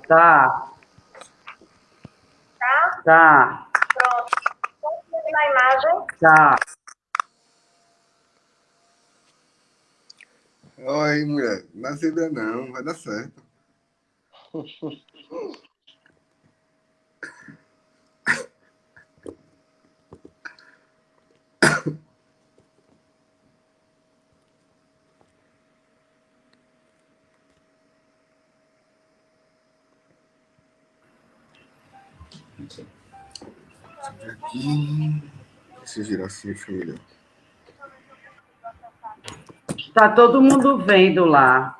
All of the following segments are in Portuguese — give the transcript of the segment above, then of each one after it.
Tá. Tá? Tá. Pronto. Vamos na imagem. Tá. Oi, mulher. Não dá zebra não, vai dar certo. Aqui. Deixa eu girar assim, fica melhor. Tá todo mundo vendo lá.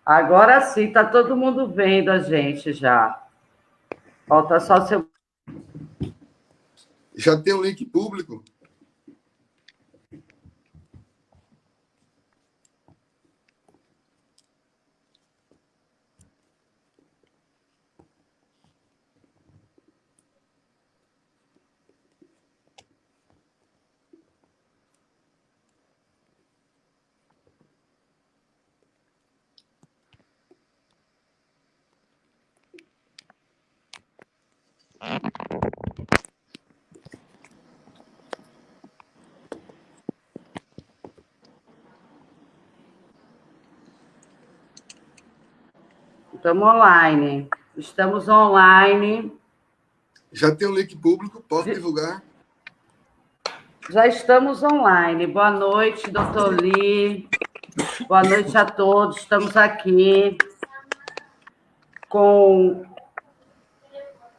Agora sim, tá todo mundo vendo a gente já. Falta só seu. Já tem um link público? Estamos online. Estamos online. Já tem um link público? Posso divulgar? Já estamos online. Boa noite, doutor Lee. Boa noite a todos. Estamos aqui com o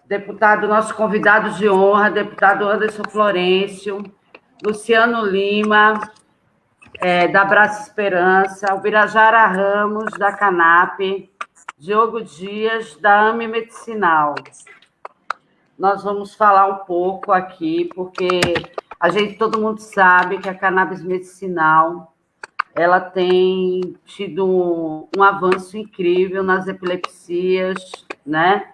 deputado, nosso convidado de honra, deputado Anderson Florencio, Luciano Lima, da Braça Esperança, Ubirajara Ramos, da CANAP, Diogo Dias, da AME Medicinal. Nós vamos falar um pouco aqui, porque todo mundo sabe que a cannabis medicinal ela tem tido um avanço incrível nas epilepsias, né?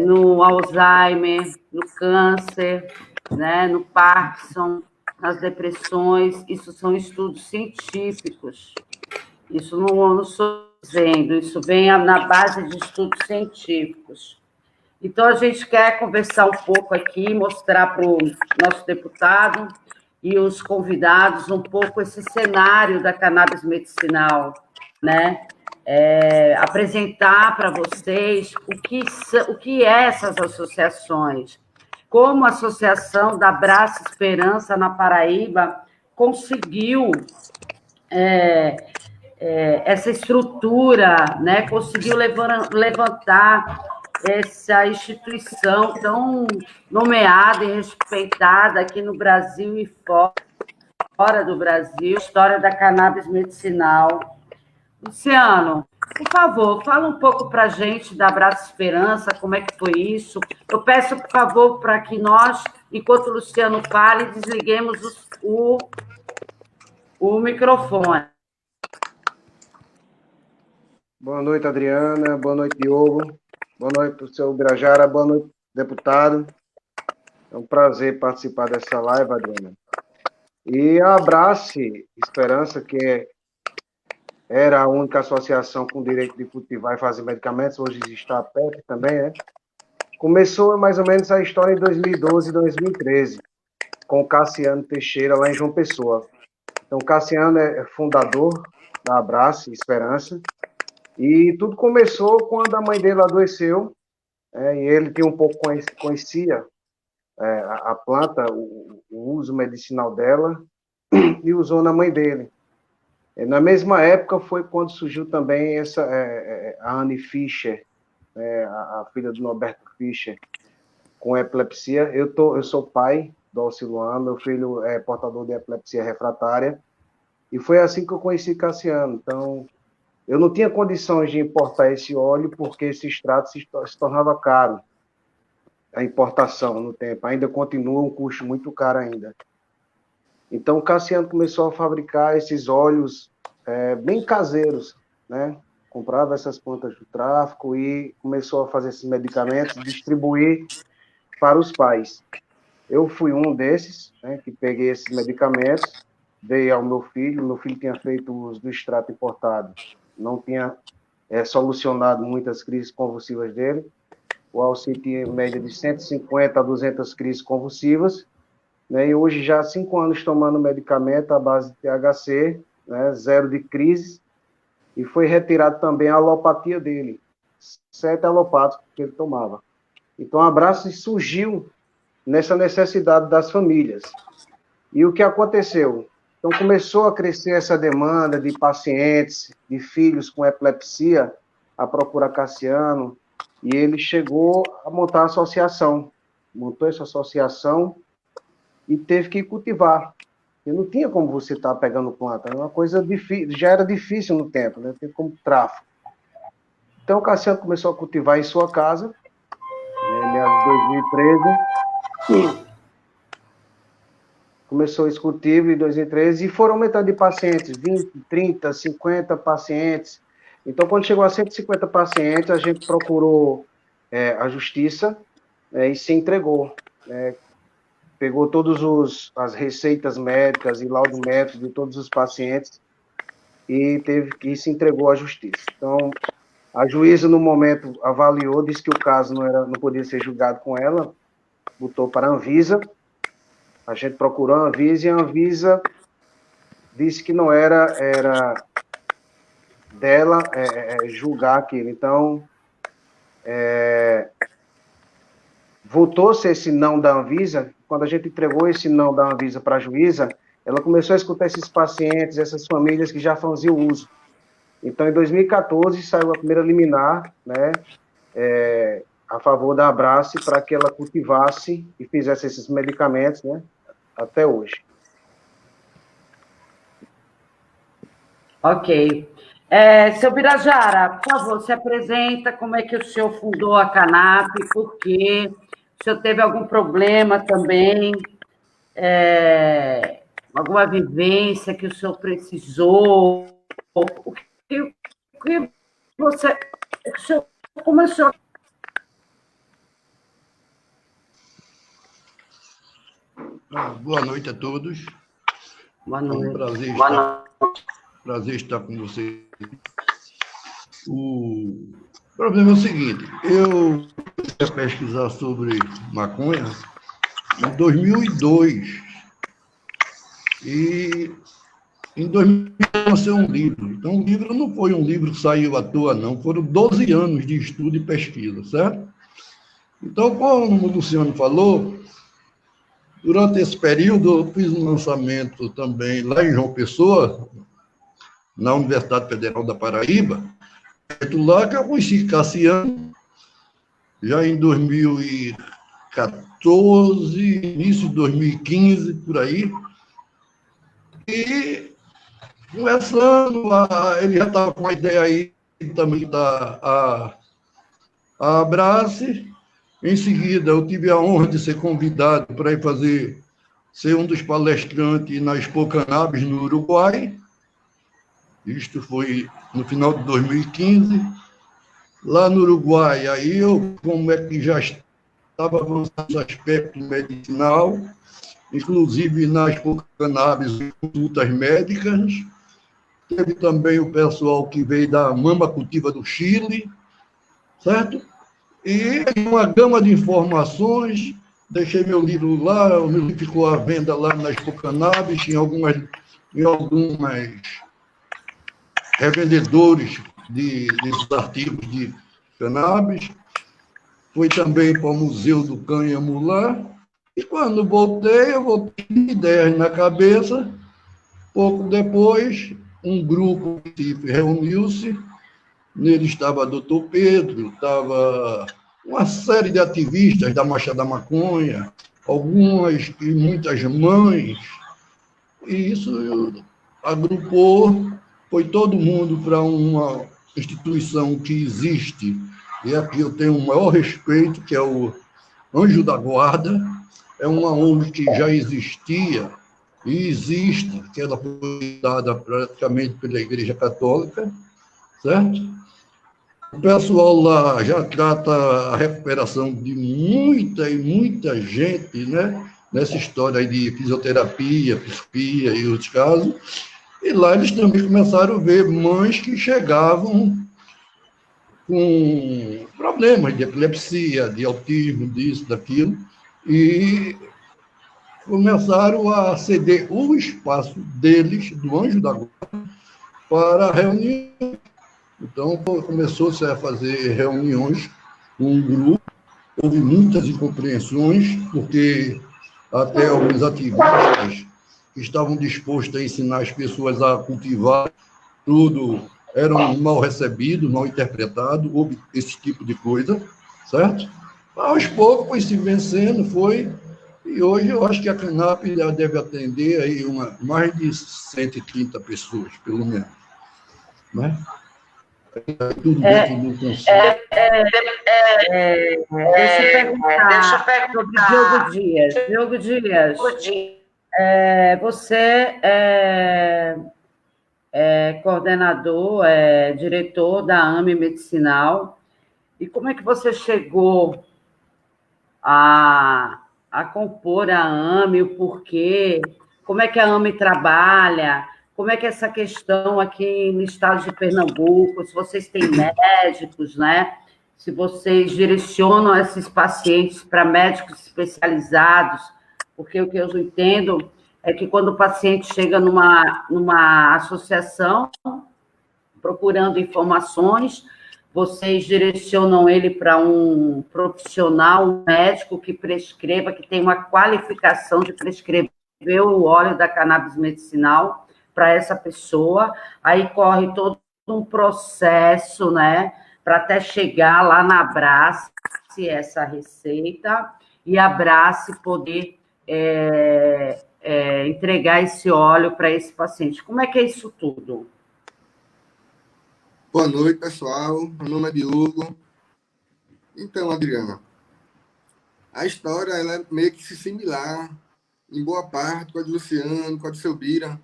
No Alzheimer, no câncer, né? No Parkinson, nas depressões. Isso são estudos científicos. Isso não estou dizendo, isso vem na base de estudos científicos. Então, a gente quer conversar um pouco aqui, mostrar para o nosso deputado e os convidados um pouco esse cenário da cannabis medicinal, né? Apresentar para vocês o que é essas associações, como a Associação da Braça Esperança na Paraíba conseguiu essa estrutura, né? Conseguiu levantar essa instituição tão nomeada e respeitada aqui no Brasil e fora do Brasil, história da cannabis medicinal. Luciano, por favor, fala um pouco para a gente da Braça Esperança, como é que foi isso. Eu peço, por favor, para que nós, enquanto o Luciano fale, desliguemos o microfone. Boa noite, Adriana. Boa noite, Diogo. Boa noite para o seu Ubirajara. Boa noite, deputado. É um prazer participar dessa live, Adriana. E a Abrace Esperança, que era a única associação com direito de cultivar e fazer medicamentos, hoje está perto também, né? Começou mais ou menos a história em 2012 e 2013, com o Cassiano Teixeira, lá em João Pessoa. Então, o Cassiano é fundador da Abrace Esperança. E tudo começou quando a mãe dele adoeceu, e ele tinha um pouco conhecia a planta, o uso medicinal dela, e usou na mãe dele. Na mesma época foi quando surgiu também a Anne Fischer, a filha do Norberto Fischer, com epilepsia. Eu sou pai do Alciluano, meu filho é portador de epilepsia refratária, e foi assim que eu conheci Cassiano. Então, eu não tinha condições de importar esse óleo porque esse extrato se tornava caro. A importação no tempo ainda continua um custo muito caro ainda. Então, o Cassiano começou a fabricar esses óleos bem caseiros, né? Comprava essas plantas do tráfico e começou a fazer esses medicamentos, distribuir para os pais. Eu fui um desses, né, que peguei esses medicamentos, dei ao meu filho tinha feito uso do extrato importado. não tinha solucionado muitas crises convulsivas dele. O Alci tinha média de 150 a 200 crises convulsivas, né? E hoje já há 5 anos tomando medicamento à base de THC, né? 0 de crises, e foi retirado também a alopatia dele, 7 alopatos que ele tomava. Então, a Abrace surgiu nessa necessidade das famílias. E o que aconteceu? Então, começou a crescer essa demanda de pacientes, de filhos com epilepsia, a procurar Cassiano, e ele chegou a montar a associação. Montou essa associação e teve que cultivar. E não tinha como você estar pegando planta, era uma coisa difícil, já era difícil no tempo, né? Tem como tráfico. Então, o Cassiano começou a cultivar em sua casa, em 2013. Começou esse cultivo em 2013 e foram aumentando de pacientes, 20, 30, 50 pacientes. Então, quando chegou a 150 pacientes, a gente procurou a justiça e se entregou. Pegou todas as receitas médicas e laudo médico de todos os pacientes e se entregou à justiça. Então, a juíza, no momento, avaliou, disse que o caso não podia ser julgado com ela, botou para a Anvisa. A gente procurou a Anvisa e a Anvisa disse que não era dela julgar aquilo. Então, votou-se esse não da Anvisa. Quando a gente entregou esse não da Anvisa para a juíza, ela começou a escutar esses pacientes, essas famílias que já faziam uso. Então, em 2014, saiu a primeira liminar, né, a favor da Abrace para que ela cultivasse e fizesse esses medicamentos, né, até hoje. Ok. Seu Birajara, por favor, se apresenta, como é que o senhor fundou a Canap, por quê? O senhor teve algum problema também? Alguma vivência que o senhor precisou? O que você... O senhor começou... Boa noite a todos. Boa noite. É um prazer estar com vocês. O problema é o seguinte, eu comecei a pesquisar sobre maconha em 2002 e em 2000 lancei um livro. Então, o livro não foi um livro que saiu à toa, não. Foram 12 anos de estudo e pesquisa, certo? Então, como o Luciano falou, durante esse período, eu fiz um lançamento também lá em João Pessoa, na Universidade Federal da Paraíba, lá que eu conheci Cassiano, já em 2014, início de 2015, por aí, e conversando, ele já estava com a ideia aí também da Abrace. Em seguida, eu tive a honra de ser convidado para ir ser um dos palestrantes na Expo Cannabis no Uruguai. Isto foi no final de 2015. Lá no Uruguai, aí eu, como é que já estava avançando no aspecto medicinal, inclusive na Expo Cannabis, consultas médicas. Teve também o pessoal que veio da Mama Cultiva do Chile, certo? E uma gama de informações, deixei meu livro lá, o meu livro ficou à venda lá na Expo Cannabis, em algumas revendedores desses artigos de cannabis. Fui também para o Museu do Cânhamo lá, e quando voltei, eu voltei com ideias na cabeça. Pouco depois, um grupo reuniu-se. Nele estava Dr. Pedro, estava uma série de ativistas da Marcha da Maconha, algumas e muitas mães, e isso agrupou, foi todo mundo para uma instituição que existe, e aqui eu tenho o maior respeito, que é o Anjo da Guarda, é uma ONG que já existia e existe, que ela foi dada praticamente pela Igreja Católica, certo? O pessoal lá já trata a recuperação de muita e muita gente, né? Nessa história aí de fisioterapia, psicopia e outros casos. E lá eles também começaram a ver mães que chegavam com problemas de epilepsia, de autismo, disso, daquilo, e começaram a ceder o espaço deles, do Anjo da Guarda, para reunião. Então, começou-se a fazer reuniões com um grupo, houve muitas incompreensões, porque até alguns ativistas que estavam dispostos a ensinar as pessoas a cultivar tudo, eram mal recebidos, mal interpretados, houve esse tipo de coisa, certo? Aos poucos foi se vencendo, e hoje eu acho que a CANAP já deve atender aí mais de 130 pessoas, pelo menos. Né? Tudo dentro do conselho. Deixa eu perguntar sobre Diogo Dias. Diogo Dias, você é coordenador, diretor da AME Medicinal. E como é que você chegou a compor a AME, o porquê? Como é que a AME trabalha? Como é que é essa questão aqui no estado de Pernambuco? Se vocês têm médicos, né? Se vocês direcionam esses pacientes para médicos especializados, porque o que eu entendo é que quando o paciente chega numa associação procurando informações, vocês direcionam ele para um profissional, um médico que prescreva, que tem uma qualificação de prescrever o óleo da cannabis medicinal para essa pessoa, aí corre todo um processo, né, para até chegar lá na Abrace essa receita, e a Abrace poder entregar esse óleo para esse paciente. Como é que é isso tudo? Boa noite, pessoal. Meu nome é Diogo. Então, Adriana, a história ela é meio que similar, em boa parte, com a de Luciano, com a de seu Bira,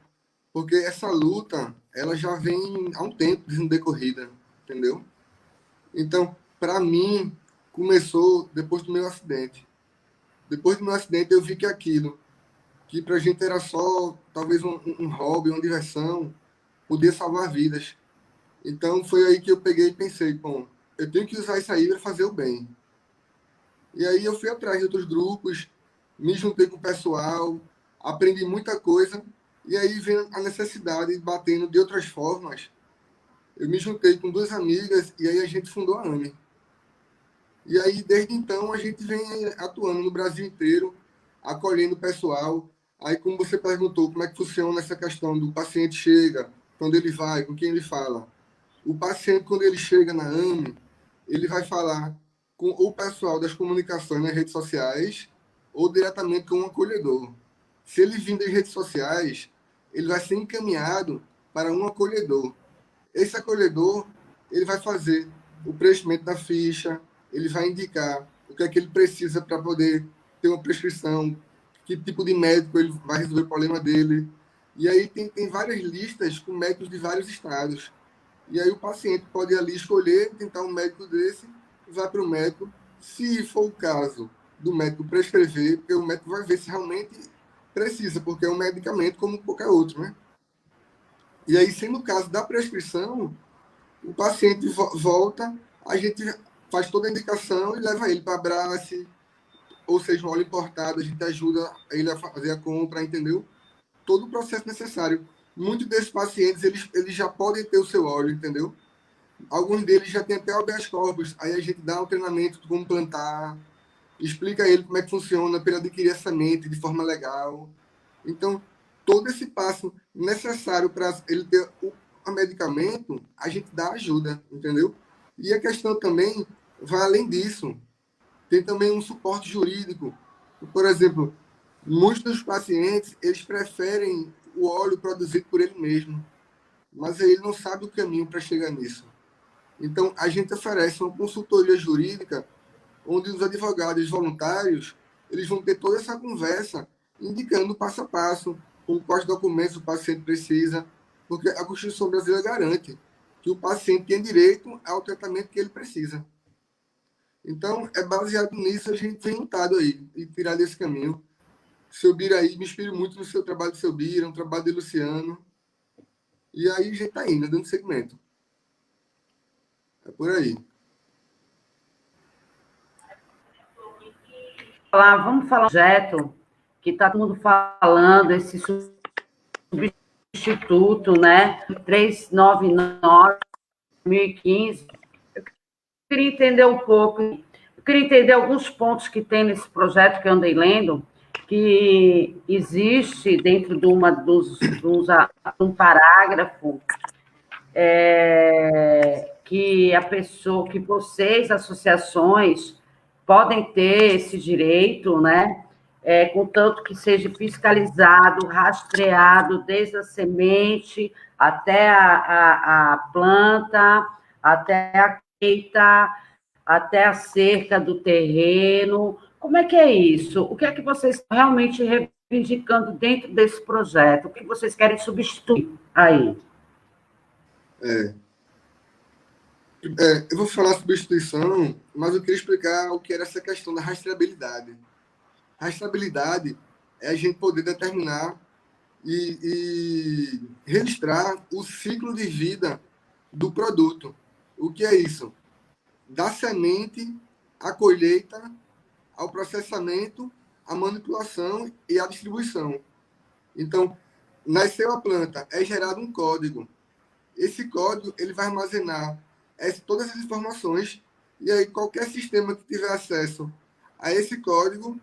porque essa luta ela já vem há um tempo sendo decorrida, entendeu? Então, para mim, começou depois do meu acidente. Depois do meu acidente, eu vi que aquilo, que para a gente era só, talvez, um hobby, uma diversão, podia salvar vidas. Então, foi aí que eu peguei e pensei, bom, eu tenho que usar isso aí para fazer o bem. E aí eu fui atrás de outros grupos, me juntei com o pessoal, aprendi muita coisa, e aí vem a necessidade, batendo de outras formas. Eu me juntei com duas amigas, e aí a gente fundou a AME. E aí, desde então, a gente vem atuando no Brasil inteiro, acolhendo o pessoal. Aí, como você perguntou, como é que funciona essa questão do paciente chega, quando ele vai, com quem ele fala. O paciente, quando ele chega na AME, ele vai falar com o pessoal das comunicações nas redes sociais ou diretamente com um acolhedor. Se ele vir das redes sociais, ele vai ser encaminhado para um acolhedor. Esse acolhedor, ele vai fazer o preenchimento da ficha, ele vai indicar o que é que ele precisa para poder ter uma prescrição, que tipo de médico ele vai resolver o problema dele. E aí tem várias listas com médicos de vários estados. E aí o paciente pode ali escolher, tentar um médico desse, vai para o médico. Se for o caso do médico prescrever, porque o médico vai ver se realmente precisa, porque é um medicamento como qualquer outro, né? E aí, sendo o caso da prescrição, o paciente volta, a gente faz toda a indicação e leva ele para a Abrace, ou seja, um óleo importado, a gente ajuda ele a fazer a compra, entendeu? Todo o processo necessário. Muitos desses pacientes, eles já podem ter o seu óleo, entendeu? Alguns deles já têm até habeas corpus. Aí a gente dá um treinamento de como plantar, explica a ele como é que funciona para ele adquirir essa semente de forma legal. Então, todo esse passo necessário para ele ter o medicamento, a gente dá ajuda, entendeu? E a questão também vai além disso. Tem também um suporte jurídico. Por exemplo, muitos dos pacientes, eles preferem o óleo produzido por ele mesmo, mas ele não sabe o caminho para chegar nisso. Então, a gente oferece uma consultoria jurídica, onde os advogados voluntários, eles vão ter toda essa conversa, indicando passo a passo, com quais documentos o paciente precisa, porque a Constituição brasileira garante que o paciente tem direito ao tratamento que ele precisa. Então, é baseado nisso, a gente tem lutado aí, e tirar desse caminho. Seu Bira aí, me inspiro muito no seu trabalho do seu Bira, no trabalho de Luciano. E aí a gente está indo, dando segmento. É por aí. Vamos falar do projeto que está todo mundo falando, esse substituto, né? 399, 2015. Eu queria entender um pouco, eu queria entender alguns pontos que tem nesse projeto que eu andei lendo, que existe dentro de um parágrafo que a pessoa, que vocês, associações, podem ter esse direito, né? Contanto que seja fiscalizado, rastreado desde a semente até a planta, até a colheita, até a cerca do terreno. Como é que é isso? O que é que vocês estão realmente reivindicando dentro desse projeto? O que vocês querem substituir aí? Eu vou falar substituição, mas eu queria explicar o que era essa questão da rastreabilidade. Rastreabilidade é a gente poder determinar e registrar o ciclo de vida do produto. O que é isso? Da semente à colheita, ao processamento, à manipulação e à distribuição. Então, nasceu a planta, é gerado um código. Esse código ele vai armazenar todas as informações e aí qualquer sistema que tiver acesso a esse código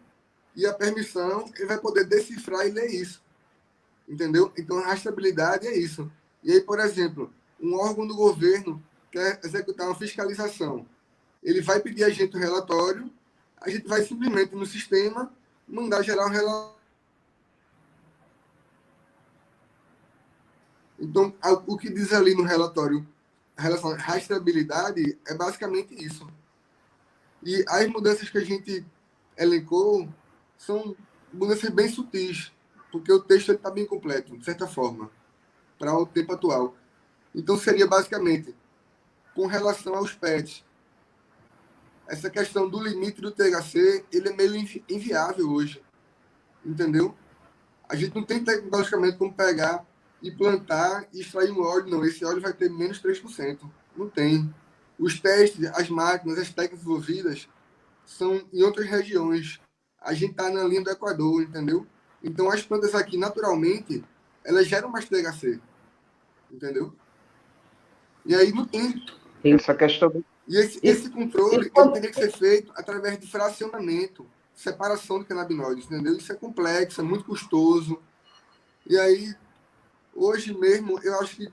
e a permissão, ele vai poder decifrar e ler isso. Entendeu? Então, a rastreabilidade é isso. E aí, por exemplo, um órgão do governo quer executar uma fiscalização. Ele vai pedir a gente um relatório, a gente vai simplesmente no sistema mandar gerar um relatório. Então, o que diz ali no relatório em relação à rastreabilidade é basicamente isso. E as mudanças que a gente elencou são mudanças bem sutis, porque o texto está bem completo, de certa forma, para o tempo atual. Então, seria basicamente, com relação aos PETs, essa questão do limite do THC, ele é meio inviável hoje, entendeu? A gente não tem tecnologicamente como pegar e plantar e extrair um óleo, não. Esse óleo vai ter menos 3%. Não tem. Os testes, as máquinas, as técnicas envolvidas são em outras regiões. A gente está na linha do Equador, entendeu? Então, as plantas aqui, naturalmente, elas geram mais THC, entendeu? E aí não tem. Essa questão. E esse controle ele teria que ser feito através de fracionamento, separação de canabinoides, entendeu? Isso é complexo, é muito custoso. E aí, hoje mesmo, eu acho que,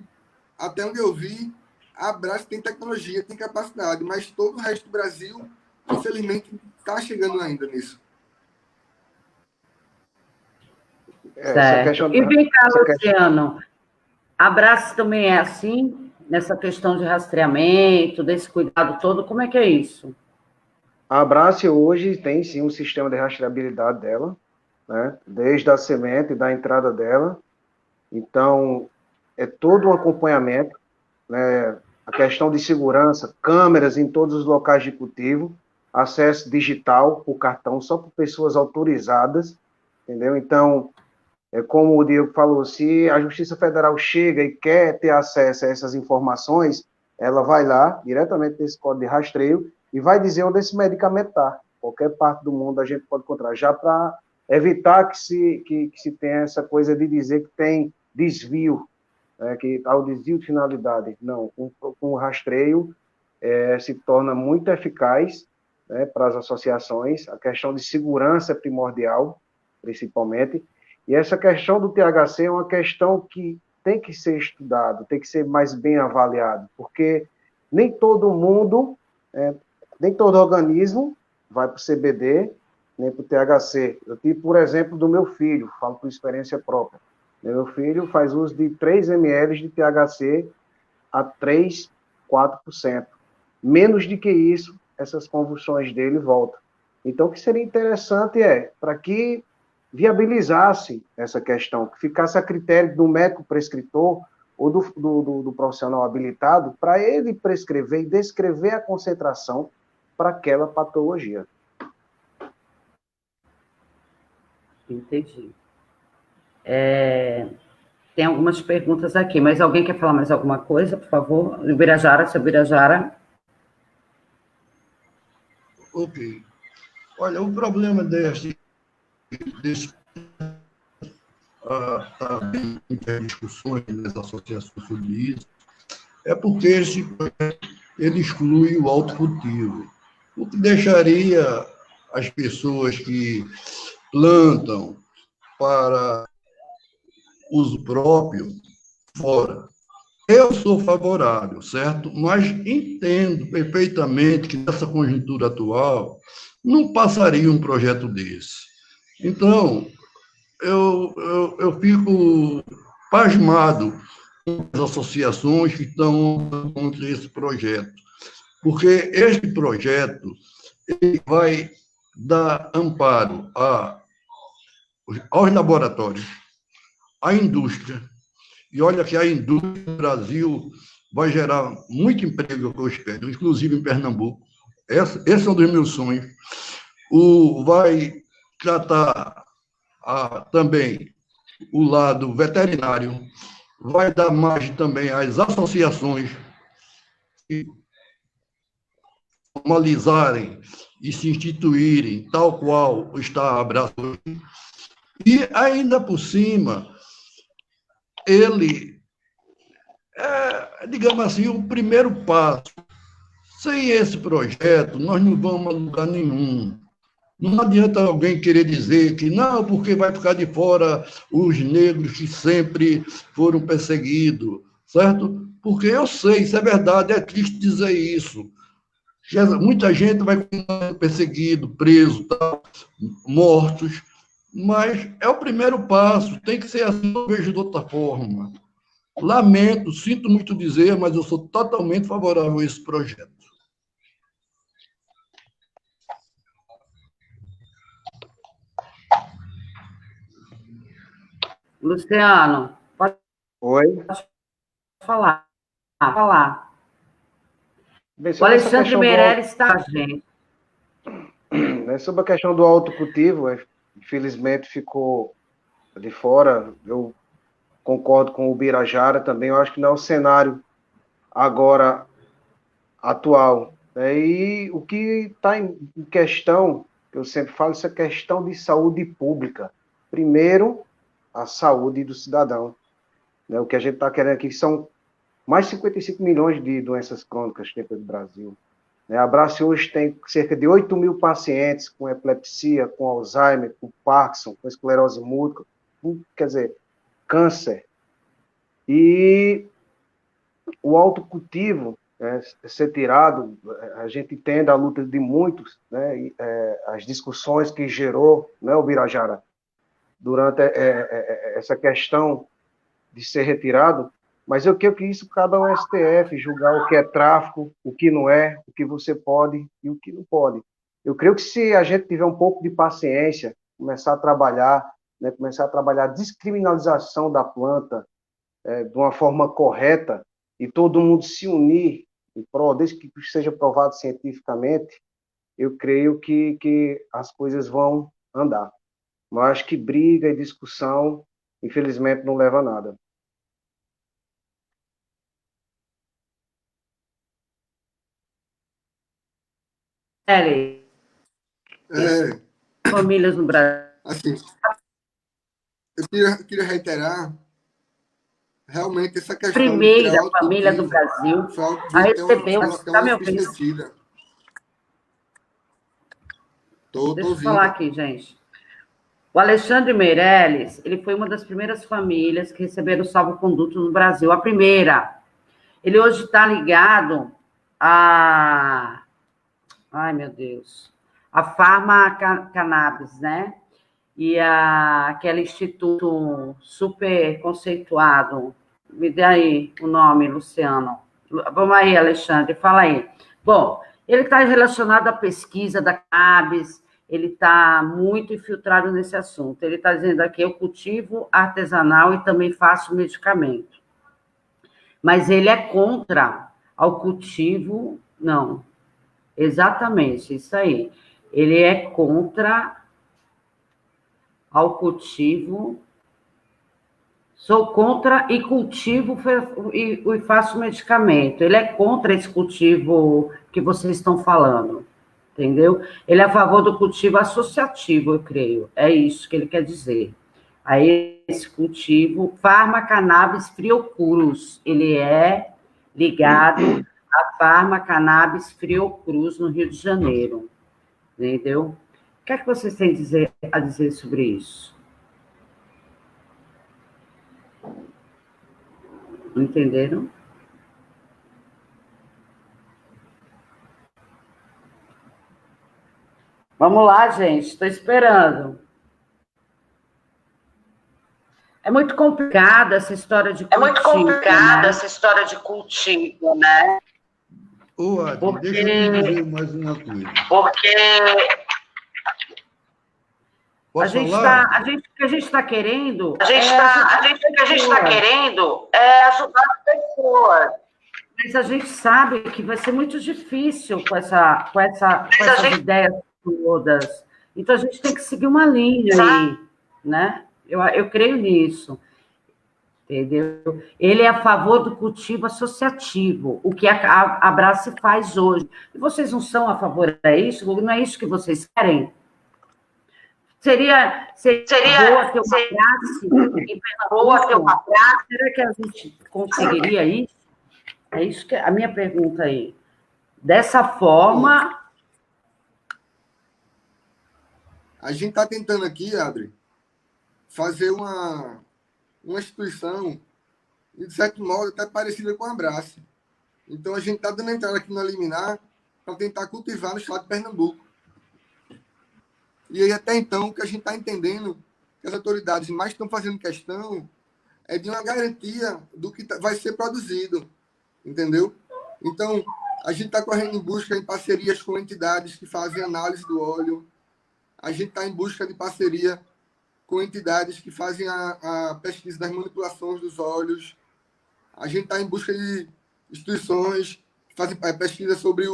até onde eu vi, a Brás tem tecnologia, tem capacidade, mas todo o resto do Brasil, infelizmente, está chegando ainda nisso. Essa questão. E vem cá, Luciano, a Brás também é assim, nessa questão de rastreamento, desse cuidado todo, como é que é isso? A Abrace hoje tem sim um sistema de rastreabilidade dela, né? Desde a semente, da entrada dela. Então, é todo um acompanhamento, né? A questão de segurança, câmeras em todos os locais de cultivo, acesso digital por cartão, só por pessoas autorizadas, entendeu? Então, como o Diego falou, se a Justiça Federal chega e quer ter acesso a essas informações, ela vai lá, diretamente nesse código de rastreio, e vai dizer onde esse medicamento está. Qualquer parte do mundo a gente pode encontrar, já para evitar que se tenha essa coisa de dizer que tem desvio, que há o desvio de finalidade. Não, com o rastreio se torna muito eficaz, né, para as associações. A questão de segurança é primordial, principalmente. E essa questão do THC é uma questão que tem que ser estudado, tem que ser mais bem avaliado, porque nem todo mundo, nem todo organismo vai para o CBD, nem para o THC. Eu tive, por exemplo, do meu filho, falo por experiência própria. Meu filho faz uso de 3 ml de THC a 3, 4%. Menos do que isso, essas convulsões dele voltam. Então, o que seria interessante para que viabilizasse essa questão, que ficasse a critério do médico prescritor ou do profissional habilitado para ele prescrever e descrever a concentração para aquela patologia. Entendi. Tem algumas perguntas aqui, mas alguém quer falar mais alguma coisa, por favor? Ubirajara, seu Ubirajara. Ok. Olha, o problema desse muitas discussões nas associações sobre isso, é porque ele exclui o autocultivo, o que deixaria as pessoas que plantam para uso próprio fora. Eu sou favorável, certo? Mas entendo perfeitamente que nessa conjuntura atual não passaria um projeto desse. Então, eu fico pasmado com as associações que estão contra esse projeto, porque este projeto ele vai dar amparo aos laboratórios, à indústria. E olha que a indústria do Brasil vai gerar muito emprego, que eu espero, inclusive em Pernambuco. Esse é um dos meus sonhos. Vai tratar também o lado veterinário, vai dar margem também às associações que formalizarem e se instituírem, tal qual está a Abraço. E, ainda por cima, ele digamos assim, o primeiro passo. Sem esse projeto, nós não vamos a lugar nenhum. Não adianta alguém querer dizer que não, porque vai ficar de fora os negros que sempre foram perseguidos, certo? Porque eu sei, isso é verdade, é triste dizer isso. Muita gente vai ser perseguido, preso, mortos, mas é o primeiro passo, tem que ser assim, eu vejo de outra forma. Lamento, sinto muito dizer, mas eu sou totalmente favorável a esse projeto. Luciano, pode Oi? falar. Falar. Bem, O sobre essa Alexandre questão Meirelles está, gente. sobre a questão do autocultivo, infelizmente ficou de fora. Eu concordo com o Birajara também. Eu acho que não é o cenário agora atual. E o que está em questão, que eu sempre falo, isso é questão de saúde pública. Primeiro, a saúde do cidadão. O que a gente está querendo aqui são mais de 55 milhões de doenças crônicas que tem pelo Brasil. A Abrace hoje tem cerca de 8 mil pacientes com epilepsia, com Alzheimer, com Parkinson, com esclerose múltipla, quer dizer, câncer. E o autocultivo ser tirado, a gente entende a luta de muitos, né, as discussões que gerou, né, o Birajara, durante essa questão de ser retirado, mas eu quero que isso cabe ao STF, julgar o que é tráfico, o que não é, o que você pode e o que não pode. Eu creio que se a gente tiver um pouco de paciência, começar a trabalhar, né, começar a trabalhar a descriminalização da planta de uma forma correta e todo mundo se unir em prol, desde que seja provado cientificamente, eu creio que as coisas vão andar. Mas acho que briga e discussão, infelizmente, não leva a nada. Famílias no Brasil. Assim, eu queria reiterar realmente essa questão Primeira família do Brasil a receber o... Está me ouvindo? Esquecida. Deixa eu falar aqui, gente. O Alexandre Meirelles, ele foi uma das primeiras famílias que receberam o salvo-conduto no Brasil, a primeira. Ele hoje está ligado a... Ai, meu Deus. A Pharma Cannabis, né? E aquele instituto super conceituado. Me dê aí o nome, Luciano. Vamos aí, Alexandre, fala aí. Bom, ele está relacionado à pesquisa da cannabis, ele está muito infiltrado nesse assunto. Ele está dizendo aqui, eu cultivo artesanal e também faço medicamento. Mas ele é contra ao cultivo, não. Exatamente, isso aí. Ele é contra ao cultivo. Sou contra e cultivo e faço medicamento. Ele é contra esse cultivo que vocês estão falando, entendeu? Ele é a favor do cultivo associativo, eu creio. É isso que ele quer dizer. Aí, esse cultivo, Pharma Cannabis Fiocruz, ele é ligado à Pharma Cannabis Fiocruz, no Rio de Janeiro. Entendeu? O que é que vocês têm a dizer sobre isso? Entenderam? Vamos lá, gente. Estou esperando. É muito complicada essa história de cultivo. É muito complicada, né? Essa história de cultivo, né? Ô, Adri, deixa eu te dizer mais uma coisa. Porque Posso falar? o que a gente está querendo O que a gente está querendo é ajudar as pessoas. Mas a gente sabe que vai ser muito difícil com essas ideias todas. Então, a gente tem que seguir uma linha aí, né? Eu creio nisso, entendeu? Ele é a favor do cultivo associativo, o que a Abrace faz hoje. E vocês não são a favor disso? Não é isso que vocês querem? Seria boa ter uma Abrace em Pernambuco? Será que a gente conseguiria isso? É isso que a minha pergunta aí. Dessa forma... A gente está tentando aqui, Adri, fazer uma instituição, de certo modo, até parecida com a Abrace. Então, a gente está dando entrada aqui no Liminar para tentar cultivar no estado de Pernambuco. E aí, até então, o que a gente está entendendo, que as autoridades mais estão fazendo questão é de uma garantia do que vai ser produzido, entendeu? Então, a gente está correndo em busca em parcerias com entidades que fazem análise do óleo. A gente está em busca de parceria com entidades que fazem a pesquisa das manipulações dos óleos. A gente está em busca de instituições que fazem pesquisa sobre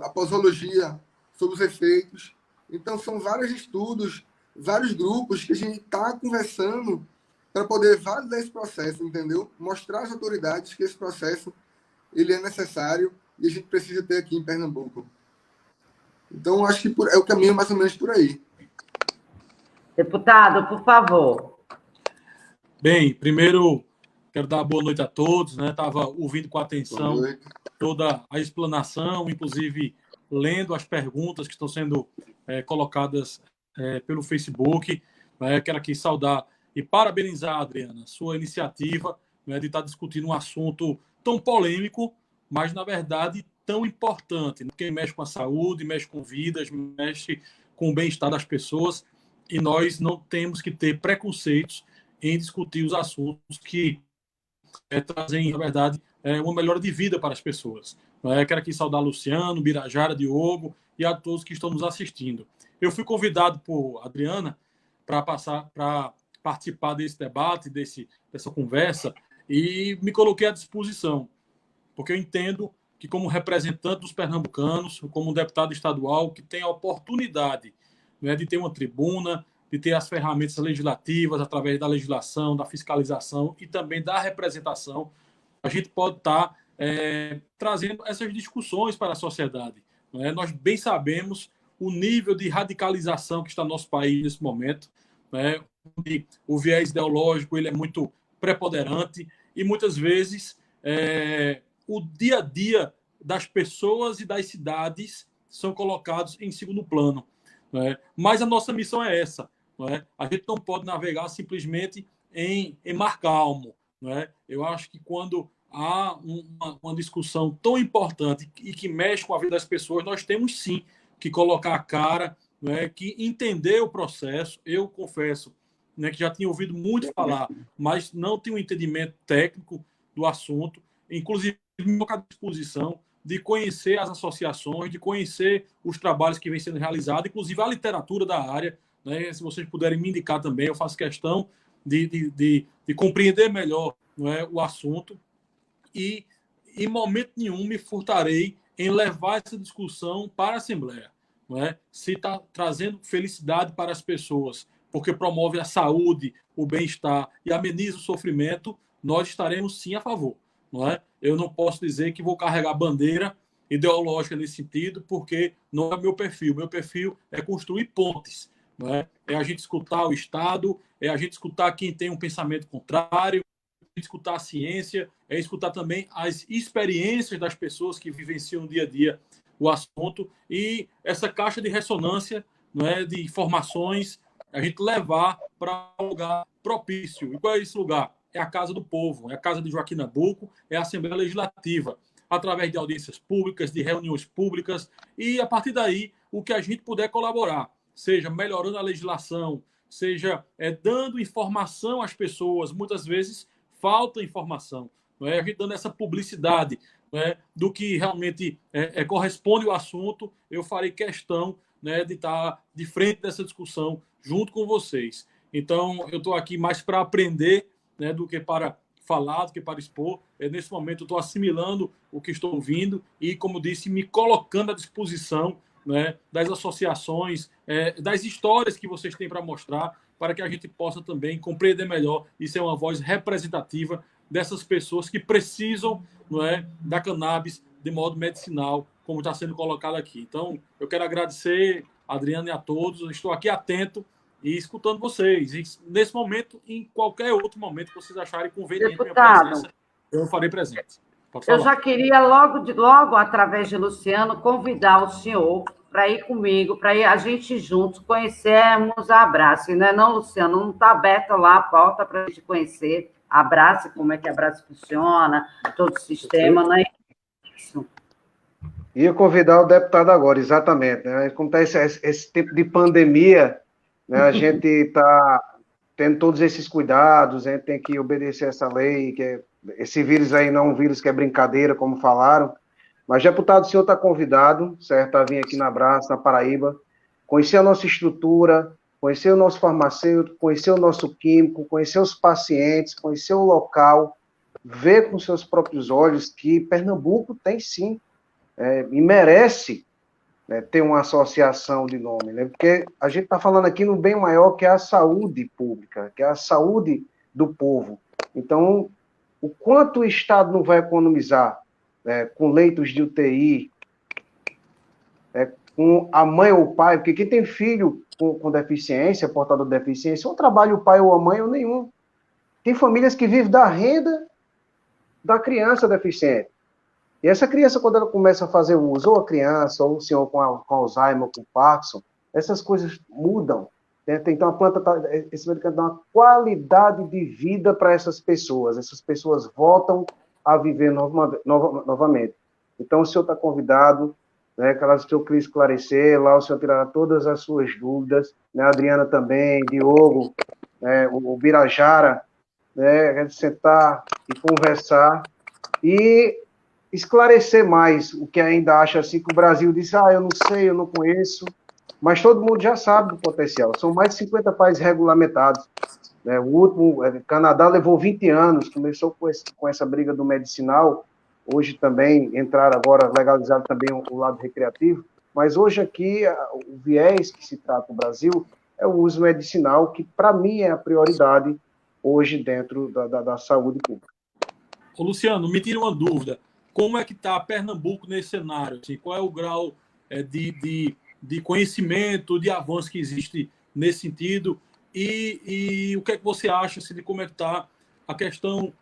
a posologia, sobre os efeitos. Então, são vários estudos, vários grupos que a gente está conversando para poder validar esse processo, entendeu? Mostrar às autoridades que esse processo ele é necessário e a gente precisa ter aqui em Pernambuco. Então, acho que é o caminho mais ou menos por aí. Deputado, por favor. Bem, primeiro, quero dar boa noite a todos, né? Estava ouvindo com atenção toda a explanação, inclusive lendo as perguntas que estão sendo colocadas pelo Facebook. Quero aqui saudar e parabenizar, Adriana, sua iniciativa, né, de estar discutindo um assunto tão polêmico, mas, na verdade, tão importante, né? Porque mexe com a saúde, mexe com vidas, mexe com o bem-estar das pessoas, e nós não temos que ter preconceitos em discutir os assuntos que trazem, na verdade, uma melhora de vida para as pessoas. Quero aqui saudar Luciano, Birajara, Diogo e a todos que estão nos assistindo. Eu fui convidado por Adriana para participar desse debate, dessa conversa, e me coloquei à disposição, porque eu entendo que, como representante dos pernambucanos, como deputado estadual, que tem a oportunidade, né, de ter uma tribuna, de ter as ferramentas legislativas através da legislação, da fiscalização e também da representação, a gente pode estar trazendo essas discussões para a sociedade. Né? Nós bem sabemos o nível de radicalização que está no nosso país nesse momento, né? O viés ideológico ele é muito preponderante e muitas vezes o dia a dia das pessoas e das cidades são colocados em segundo plano. Né? Mas a nossa missão é essa. Né? A gente não pode navegar simplesmente em mar calmo. Né? Eu acho que quando há uma discussão tão importante e que mexe com a vida das pessoas, nós temos sim que colocar a cara, né? Que entender o processo. Eu confesso, né, que já tinha ouvido muito falar, mas não tinha um entendimento técnico do assunto. Inclusive, me colocar à disposição de conhecer as associações, de conhecer os trabalhos que vêm sendo realizados, inclusive a literatura da área. Né? Se vocês puderem me indicar também, eu faço questão de compreender melhor, não é, o assunto e, em momento nenhum, me furtarei em levar essa discussão para a Assembleia. Não é? Se está trazendo felicidade para as pessoas, porque promove a saúde, o bem-estar e ameniza o sofrimento, nós estaremos sim a favor. Não é? Eu não posso dizer que vou carregar bandeira ideológica nesse sentido, porque não é meu perfil. Meu perfil é construir pontes. Não é? É a gente escutar o Estado, é a gente escutar quem tem um pensamento contrário, é escutar a ciência, é escutar também as experiências das pessoas que vivenciam dia a dia o assunto e essa caixa de ressonância, não é, de informações, a gente levar para um lugar propício. E qual é esse lugar? É a Casa do Povo, é a Casa de Joaquim Nabuco, é a Assembleia Legislativa, através de audiências públicas, de reuniões públicas, e a partir daí, o que a gente puder colaborar, seja melhorando a legislação, seja dando informação às pessoas, muitas vezes falta informação, não é? A gente dando essa publicidade, não é? Do que realmente corresponde ao assunto, eu farei questão, né, de estar de frente dessa discussão junto com vocês. Então, eu estou aqui mais para aprender, né, do que para falar, do que para expor. Nesse momento, eu estou assimilando o que estou ouvindo e, como disse, me colocando à disposição, né, das associações, das histórias que vocês têm para mostrar, para que a gente possa também compreender melhor e ser uma voz representativa dessas pessoas que precisam, não é, da cannabis de modo medicinal, como está sendo colocado aqui. Então, eu quero agradecer a Adriana e a todos. Eu estou aqui atento e escutando vocês. E nesse momento, em qualquer outro momento que vocês acharem conveniente minha presença, eu farei presente. Eu já queria logo, através de Luciano, convidar o senhor para ir comigo, para ir a gente juntos conhecermos a Abrace, não é não, Luciano? Não está aberta lá a porta para a gente conhecer a Abrace, como é que a Abrace funciona, todo o sistema, não é isso? Ia convidar o deputado agora, exatamente. Né? Como está esse tempo de pandemia, né, a gente está tendo todos esses cuidados, a gente tem que obedecer essa lei, esse vírus aí não é um vírus que é brincadeira, como falaram. Mas, deputado, o senhor está convidado, certo, a vir aqui na Abrace, na Paraíba, conhecer a nossa estrutura, conhecer o nosso farmacêutico, conhecer o nosso químico, conhecer os pacientes, conhecer o local, ver com seus próprios olhos que Pernambuco tem sim, e merece, né, ter uma associação de nome, né? Porque a gente está falando aqui no bem maior, que é a saúde pública, que é a saúde do povo. Então, o quanto o Estado não vai economizar, com leitos de UTI, com a mãe ou o pai, porque quem tem filho com deficiência, portador de deficiência, não trabalha o pai ou a mãe ou nenhum. Tem famílias que vivem da renda da criança deficiente. E essa criança, quando ela começa a fazer uso, ou a criança, ou o senhor com Alzheimer, com Parkinson, essas coisas mudam. Né? Então, esse medicamento dá uma qualidade de vida para essas pessoas. Essas pessoas voltam a viver novamente. Então, o senhor está convidado, né, que o senhor queria esclarecer, lá o senhor tirará todas as suas dúvidas, né, a Adriana também, Diogo, né, o Birajara, né, a gente sentar e conversar, e esclarecer mais o que ainda acha assim, que o Brasil disse, eu não sei, eu não conheço, mas todo mundo já sabe do potencial. São mais de 50 países regulamentados. Né? O último, o Canadá levou 20 anos, começou com essa briga do medicinal, hoje também entraram agora, legalizado também o lado recreativo, mas hoje aqui o viés que se trata no Brasil é o uso medicinal, que para mim é a prioridade hoje dentro da saúde pública. Ô, Luciano, me tira uma dúvida. Como é que está Pernambuco nesse cenário? Assim, qual é o grau de conhecimento, de avanço que existe nesse sentido? E o que é que você acha assim, de como é que está a questão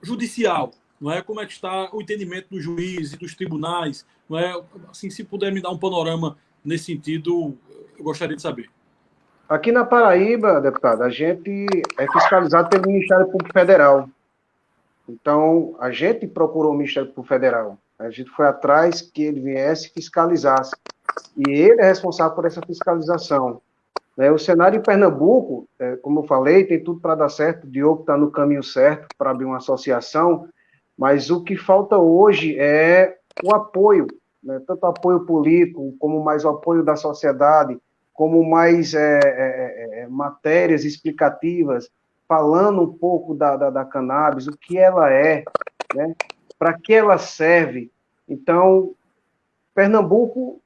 judicial? Não é? Como é que está o entendimento do juiz e dos tribunais? Não é? Assim, se puder me dar um panorama nesse sentido, eu gostaria de saber. Aqui na Paraíba, deputado, a gente é fiscalizado pelo Ministério Público Federal. Então, a gente procurou o Ministério Público Federal. A gente foi atrás que ele viesse e fiscalizasse. E ele é responsável por essa fiscalização. O cenário em Pernambuco, como eu falei, tem tudo para dar certo. O Diogo está no caminho certo para abrir uma associação, mas o que falta hoje é o apoio, né? Tanto apoio político, como mais o apoio da sociedade, como mais matérias explicativas, falando um pouco da cannabis, o que ela é, né? Para que ela serve. Então, Pernambuco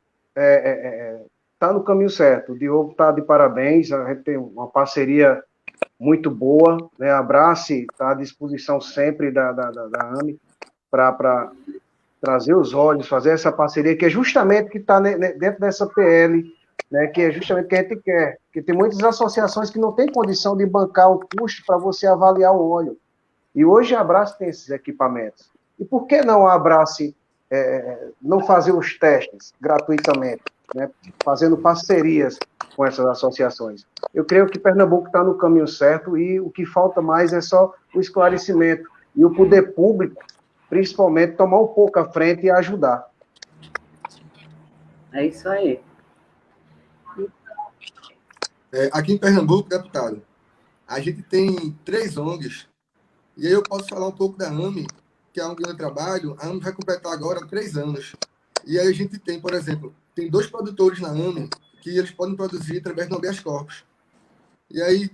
está no caminho certo. O Diogo está de parabéns, a gente tem uma parceria muito boa, né? A Abrace está à disposição sempre da AME para trazer os olhos, fazer essa parceria, que é justamente que está dentro dessa PL, né? Que é justamente o que a gente quer, porque tem muitas associações que não têm condição de bancar o custo para você avaliar o óleo. E hoje a Abrace tem esses equipamentos. E por que não a Abrace não fazer os testes gratuitamente, né? Fazendo parcerias com essas associações? Eu creio que Pernambuco está no caminho certo e o que falta mais é só o esclarecimento. E o poder público, principalmente, tomar um pouco à frente e ajudar. É isso aí. Aqui em Pernambuco, deputado, a gente tem 3 ONGs. E aí eu posso falar um pouco da AME, que é a ONG que eu trabalho. A AME vai completar agora 3 anos. E aí a gente tem, por exemplo, tem 2 produtores na AME que eles podem produzir através do habeas corpus. E aí,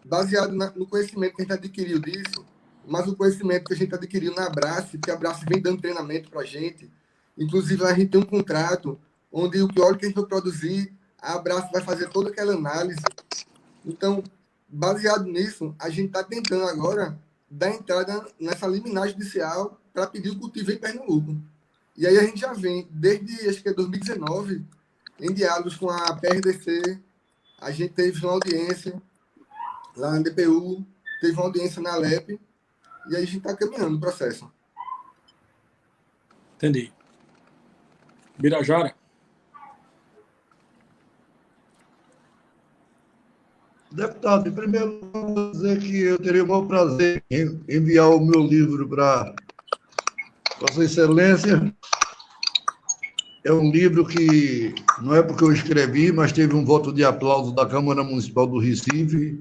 baseado no conhecimento que a gente adquiriu disso, mas o conhecimento que a gente adquiriu na Abrace, que a Abrace vem dando treinamento para a gente, inclusive a gente tem um contrato onde o óleo que a gente vai produzir, a Abrace vai fazer toda aquela análise. Então, baseado nisso, a gente está tentando agora dar entrada nessa liminar judicial para pedir o cultivo em Pernambuco. E aí a gente já vem, desde, acho que é 2019, em diálogos com a PRDC, a gente teve uma audiência lá na DPU, teve uma audiência na Alep, e aí a gente está caminhando o processo. Entendi. Birajara. Deputado, em primeiro lugar, vou dizer que eu teria o maior prazer em enviar o meu livro para Vossa Excelência. É um livro que não é porque eu escrevi, mas teve um voto de aplauso da Câmara Municipal do Recife,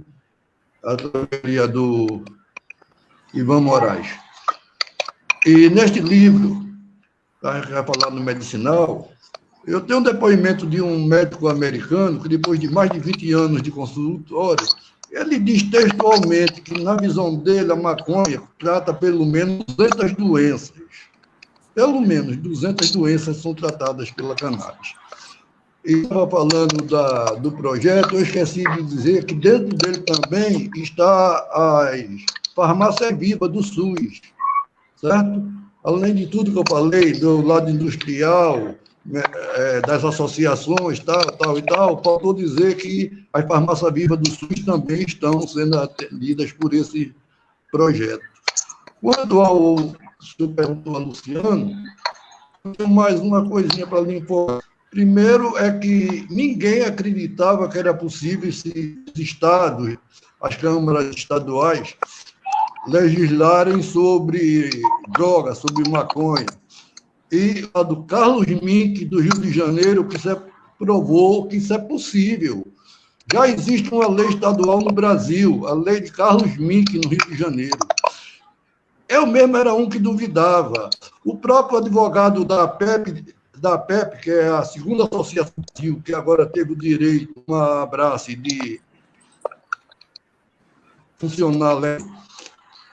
através do Ivan Moraes. E neste livro, vai falar no medicinal, eu tenho um depoimento de um médico americano que, depois de mais de 20 anos de consultório, ele diz textualmente que, na visão dele, a maconha trata pelo menos 200 doenças. Pelo menos 200 doenças são tratadas pela cannabis. E estava falando do projeto, eu esqueci de dizer que dentro dele também está as farmácias vivas do SUS, certo? Além de tudo que eu falei, do lado industrial, das associações, tal e tal, faltou dizer que as farmácias vivas do SUS também estão sendo atendidas por esse projeto. Quanto ao senhor perguntou a Luciano, eu tenho mais uma coisinha para lhe informar. Primeiro é que ninguém acreditava que era possível os estados, as câmaras estaduais, legislarem sobre drogas, sobre maconha. E a do Carlos Mink, do Rio de Janeiro, que provou que isso é possível. Já existe uma lei estadual no Brasil, a lei de Carlos Mink, no Rio de Janeiro. Eu mesmo era um que duvidava. O próprio advogado da PEP, que é a segunda associação que agora teve o direito, uma Abrace, de funcionar,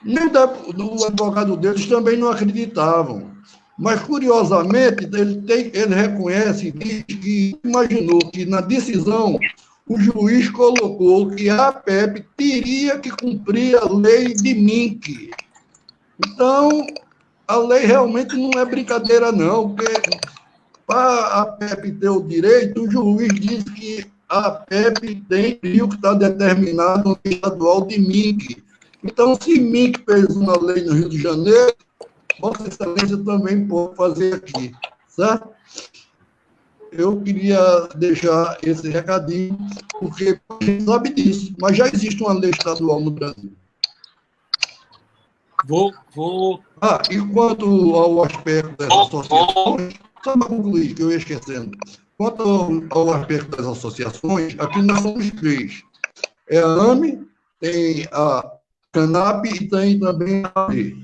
nem o advogado deles também não acreditavam. Mas, curiosamente, ele reconhece e diz que imaginou que, na decisão, o juiz colocou que a APEP teria que cumprir a lei de Mink. Então, a lei realmente não é brincadeira, não, porque para a APEP ter o direito, o juiz diz que a APEP tem o que está determinado no estadual de Mink. Então, se Mink fez uma lei no Rio de Janeiro, Vossa Excelência também pode fazer aqui, certo? Eu queria deixar esse recadinho, porque a gente sabe disso, mas já existe uma lei estadual no Brasil. E quanto ao aspecto das associações, só para concluir, que eu ia esquecendo. Quanto ao aspecto das associações, aqui nós somos 3. É a AME, tem a CANAP e tem também a AD.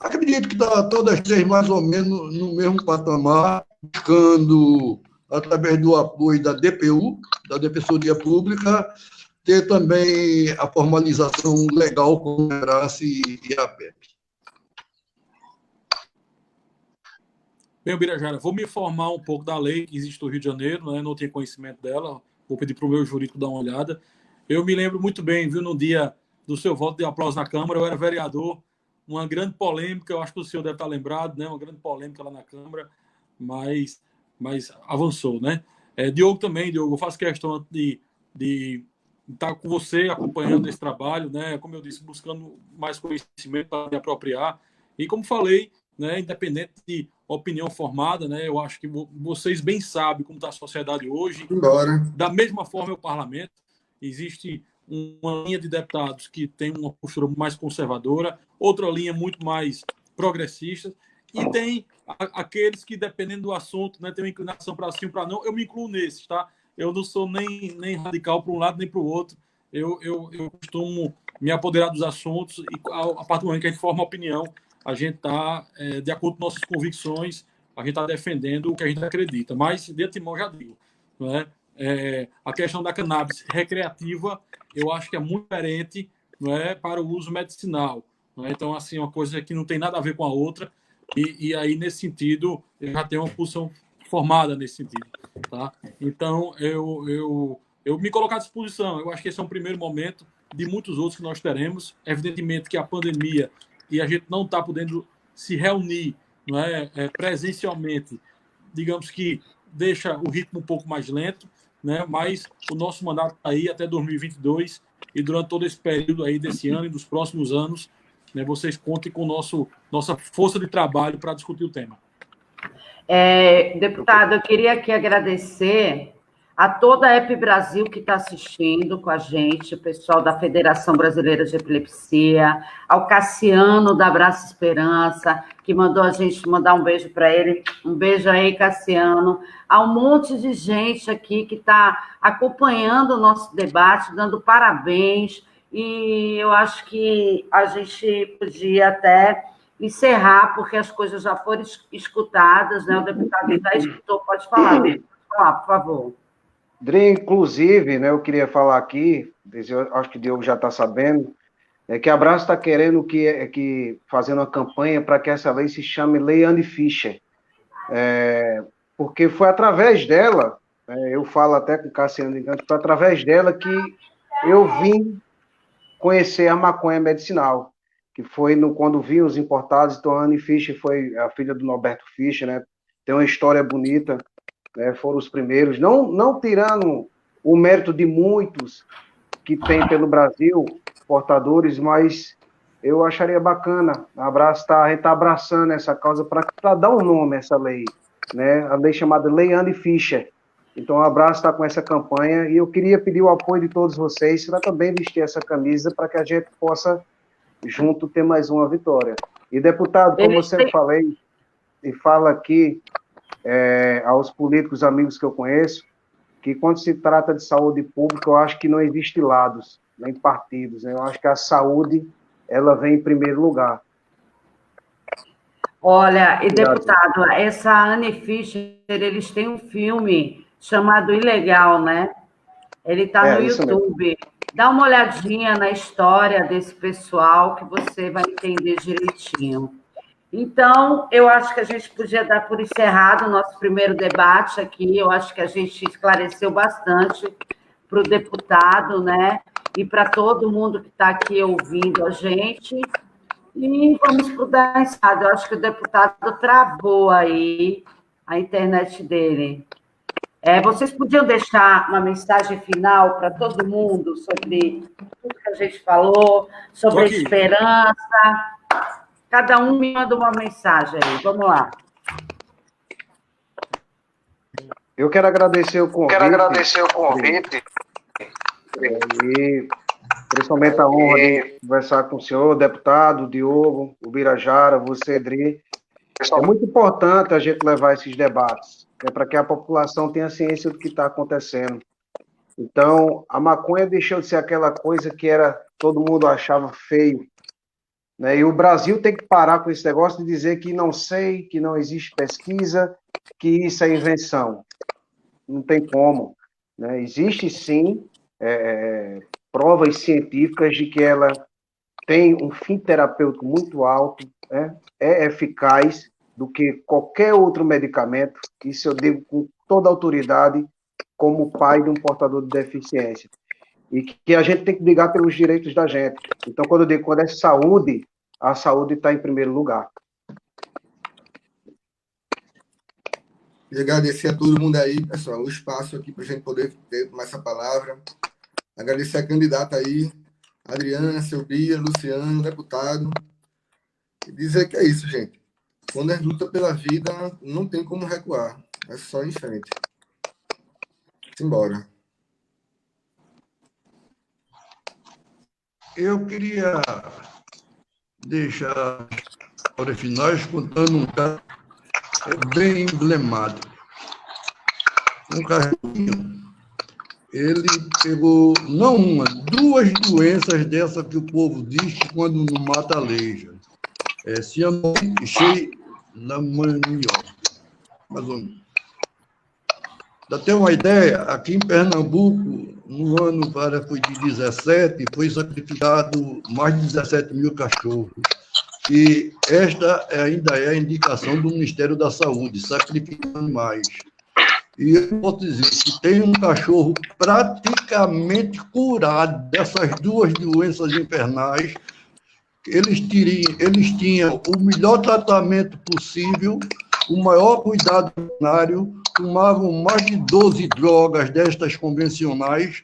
Acredito que está todas as 3 mais ou menos no mesmo patamar, buscando, através do apoio da DPU, da Defensoria Pública, ter também a formalização legal com a Abrace e a PEP. Bem, Birajara, vou me informar um pouco da lei que existe no Rio de Janeiro, né? Não tinha conhecimento dela, vou pedir para o meu jurídico dar uma olhada. Eu me lembro muito bem, viu, no dia do seu voto de aplauso na Câmara, eu era vereador, uma grande polêmica, eu acho que o senhor deve estar lembrado, né? Uma grande polêmica lá na Câmara, mas avançou, né? Diogo também, Diogo, eu faço questão de estar com você, acompanhando esse trabalho, né? Como eu disse, buscando mais conhecimento para me apropriar. E como falei, né, independente de opinião formada, né, eu acho que vocês bem sabem como está a sociedade hoje. Embora. Da mesma forma, é o parlamento. Existe uma linha de deputados que tem uma postura mais conservadora, outra linha muito mais progressista, e tem aqueles que, dependendo do assunto, né, tem uma inclinação para sim ou para não. Eu me incluo nesses, tá? Eu não sou nem radical para um lado nem para o outro. Eu costumo me apoderar dos assuntos e, a partir do momento que a gente forma opinião, a gente está, de acordo com nossas convicções, a gente está defendendo o que a gente acredita. Mas, de antemão, já digo, não é? A questão da cannabis recreativa, eu acho que é muito diferente, não é, para o uso medicinal. Não é? Então, assim, uma coisa que não tem nada a ver com a outra. E aí, nesse sentido, eu já tenho uma posição formada nesse sentido. Tá? Então, eu me coloco à disposição. Eu acho que esse é um primeiro momento de muitos outros que nós teremos. Evidentemente que a pandemia e a gente não está podendo se reunir, não é, presencialmente, digamos que deixa o ritmo um pouco mais lento, né? Mas o nosso mandato está aí até 2022 e durante todo esse período aí desse ano e dos próximos anos, né, vocês contem com nossa força de trabalho para discutir o tema. Deputado, eu queria aqui agradecer a toda a EP Brasil que está assistindo com a gente, o pessoal da Federação Brasileira de Epilepsia, ao Cassiano da Abraço Esperança, que mandou a gente mandar um beijo para ele. Um beijo aí, Cassiano. Há um monte de gente aqui que está acompanhando o nosso debate, dando parabéns, e eu acho que a gente podia até encerrar, porque as coisas já foram escutadas, né? O deputado já escutou, pode falar, por favor. Dri, inclusive, né, eu queria falar aqui, eu acho que o Diogo já está sabendo, que a Abraço está querendo fazendo uma campanha para que essa lei se chame Lei Andy Fischer, porque foi através dela, eu falo até com o Cassiano Gigante, foi através dela que eu vim conhecer a maconha medicinal, que foi quando vi os importados. Então a Andy Fischer foi a filha do Norberto Fischer, né, tem uma história bonita, né, foram os primeiros, não tirando o mérito de muitos que tem pelo Brasil, portadores, mas eu acharia bacana, a gente está abraçando essa causa para dar um nome a essa lei, né, a lei chamada Lei Andy Fischer. Então, a Abraço está com essa campanha e eu queria pedir o apoio de todos vocês para também vestir essa camisa para que a gente possa, junto, ter mais uma vitória. E, deputado, como eu sempre falei, e falo aqui aos políticos amigos que eu conheço, que quando se trata de saúde pública, eu acho que não existe lados, nem partidos, né? Eu acho que a saúde, ela vem em primeiro lugar. Olha, e deputado, essa Andy Fischer, eles têm um filme chamado Ilegal, né? Ele está no YouTube. Mesmo. Dá uma olhadinha na história desse pessoal que você vai entender direitinho. Então, eu acho que a gente podia dar por encerrado o nosso primeiro debate aqui. Eu acho que a gente esclareceu bastante para o deputado, né? E para todo mundo que está aqui ouvindo a gente. E vamos para o dançado. Eu acho que o deputado travou aí a internet dele. Vocês podiam deixar uma mensagem final para todo mundo sobre tudo que a gente falou, sobre a esperança. Cada um me manda uma mensagem aí. Vamos lá. Eu quero agradecer o convite. E principalmente a honra de conversar com o senhor, deputado, Diogo, o Birajara, você, Dri. É muito importante a gente levar esses debates, para que a população tenha ciência do que está acontecendo. Então, a maconha deixou de ser aquela coisa que todo mundo achava feio, né? E o Brasil tem que parar com esse negócio de dizer que não sei, que não existe pesquisa, que isso é invenção. Não tem como, né? Existe, sim, provas científicas de que ela tem um fim terapêutico muito alto, né? É eficaz, do que qualquer outro medicamento, isso eu digo com toda a autoridade, como pai de um portador de deficiência. E que a gente tem que brigar pelos direitos da gente. Então, quando eu digo quando é saúde, a saúde está em primeiro lugar. E agradecer a todo mundo aí, pessoal, o espaço aqui para a gente poder ter mais essa palavra. Agradecer a candidata aí, Adriana, Selbia, Luciano, deputado. E dizer que é isso, gente. Quando a gente luta pela vida, não tem como recuar. É só em frente. Simbora. Eu queria deixar para finais contando um caso bem emblemático. Um carrinho, ele pegou, não uma, duas doenças dessa que o povo diz que quando não mata, aleija. Cianomia e Leishmaniose, mais ou menos. Para ter uma ideia, aqui em Pernambuco, no ano foi de 17, foi sacrificado mais de 17 mil cachorros. E esta ainda é a indicação do Ministério da Saúde, sacrificar animais. E eu posso dizer que tem um cachorro praticamente curado dessas duas doenças infernais. Eles tinham o melhor tratamento possível, o maior cuidado veterinário, tomavam mais de 12 drogas destas convencionais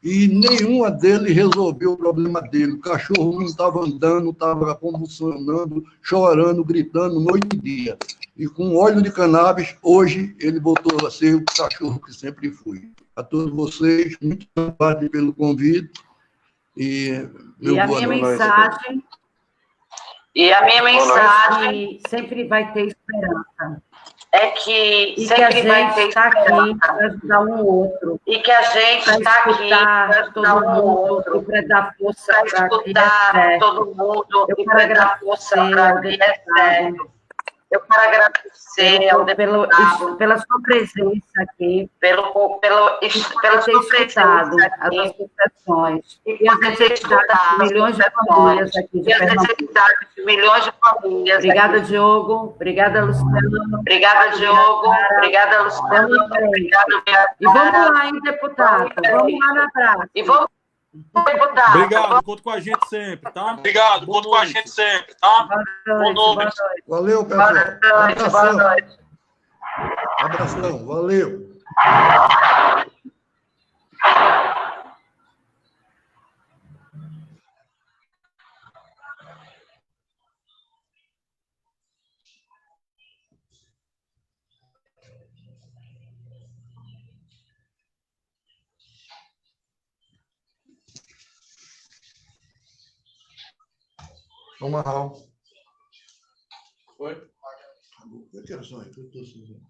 e nenhuma deles resolveu o problema dele. O cachorro não estava andando, estava convulsionando, chorando, gritando noite e dia. E com óleo de cannabis, hoje ele voltou a ser o cachorro que sempre foi. A todos vocês, muito obrigado pelo convite. E a minha mensagem... E a minha mensagem que sempre vai ter esperança. É que e sempre que a vai gente ter está aqui para ajudar um outro. E que a gente está aqui para ajudar um outro. E para dar força para escutar todo mundo e para dar força para quem é certo. Eu quero agradecer ao deputado pela sua presença aqui, pela sua presença as associações e as necessidades de milhões de famílias aqui de Pernambuco. Obrigada, Diogo. Obrigada, Luciano. Obrigada, Diogo. Obrigada, Luciano. Obrigada, e vamos lá, hein, deputado. Vamos lá na praça. E vamos, deputado. Obrigado, conta com a gente sempre, tá? Obrigado, conta com a gente sempre, tá? Boa noite. Valeu, pessoal. Boa noite. Abração, valeu. Vamos lá. Foi? Eu quero só aí, que eu estou assim.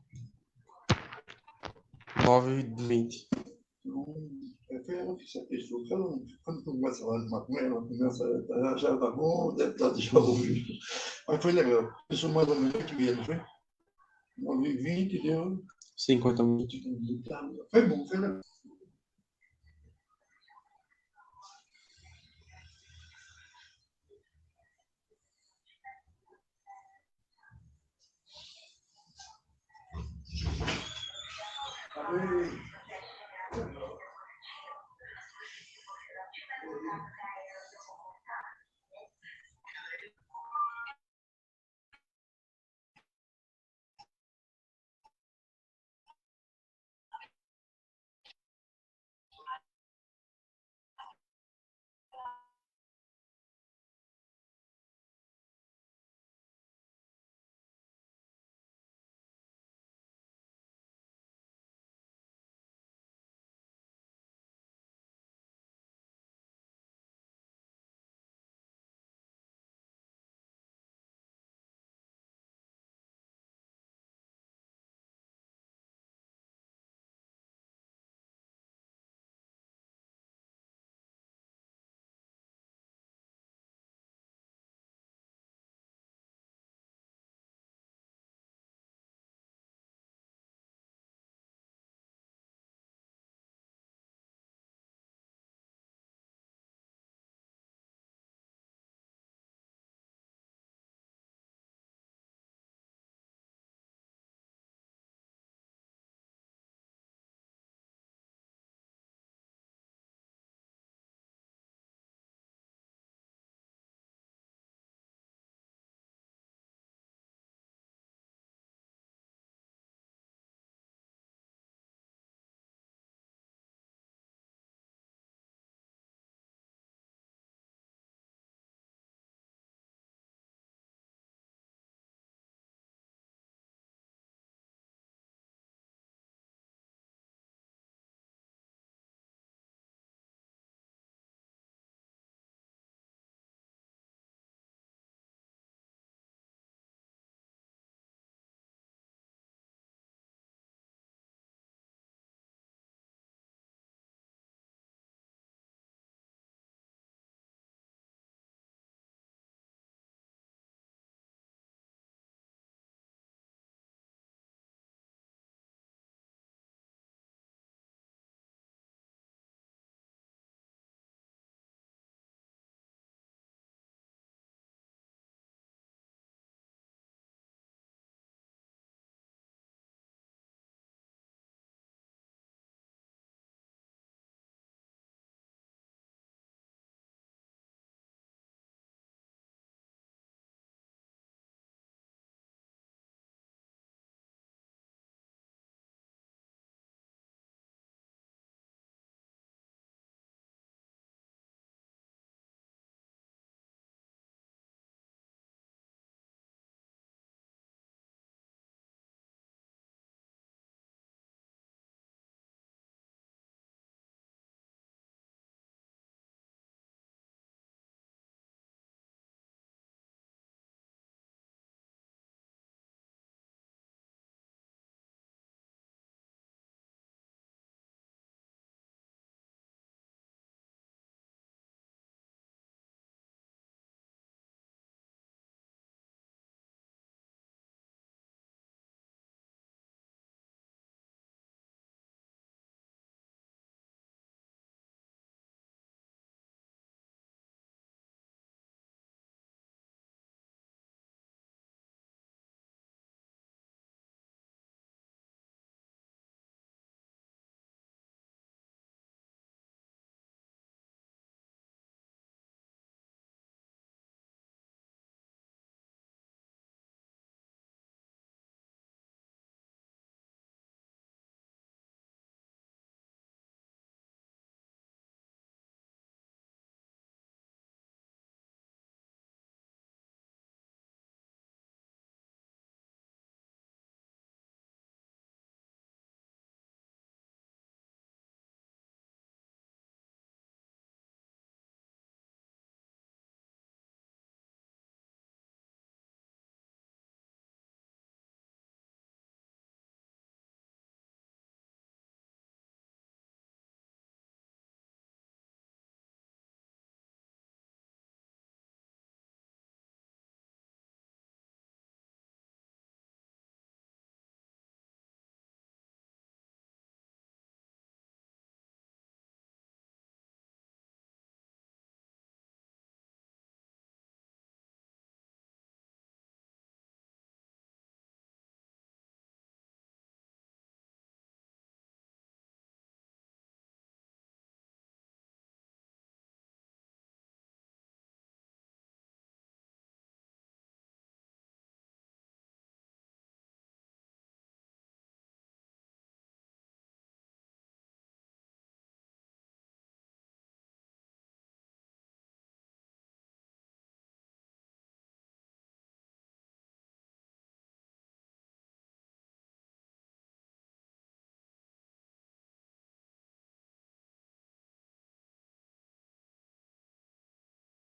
9h20. Foi a notícia pessoa. Quando começa a falar de maconha, ela começa já tá bom, deputado já ouviu. Mas foi legal. Pessoa mais ou menos 8h, não foi? 9h20 deu 50 minutos. Foi bom, foi legal. Amém.